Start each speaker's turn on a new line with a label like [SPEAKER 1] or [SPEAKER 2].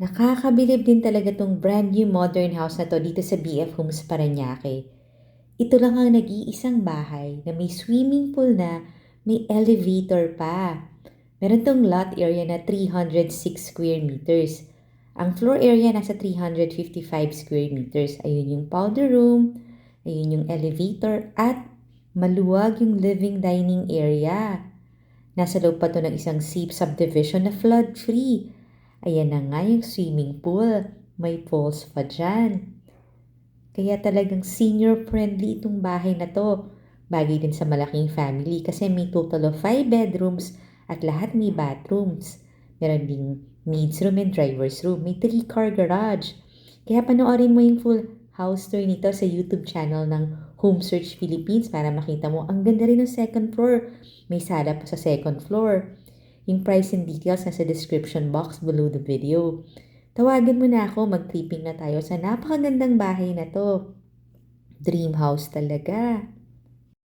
[SPEAKER 1] Nakakabilib din talaga tong brand new modern house na to dito sa BF Homes Parañaque. Ito lang ang nag-iisang bahay na may swimming pool na may elevator pa. Meron tong lot area na 306 square meters. Ang floor area nasa 355 square meters. Ayun yung powder room, ayun yung elevator, at maluwag yung living dining area. Nasa loob pa to ng isang SEEP subdivision na flood-free. Ayan na nga yung swimming pool. May pools pa dyan. Kaya talagang senior-friendly itong bahay na to. Bagay din sa malaking family kasi may total of 5 bedrooms at lahat may bathrooms. Meron ding maid's room and driver's room. May 3-car garage. Kaya panoorin mo yung full house tour nito sa YouTube channel ng Home Search Philippines para makita mo. Ang ganda rin ng second floor. May sala pa sa second floor. Yung price and details nasa description box below the video. Tawagan mo na ako, mag-tripping na tayo sa napakagandang bahay na to. Dream house talaga.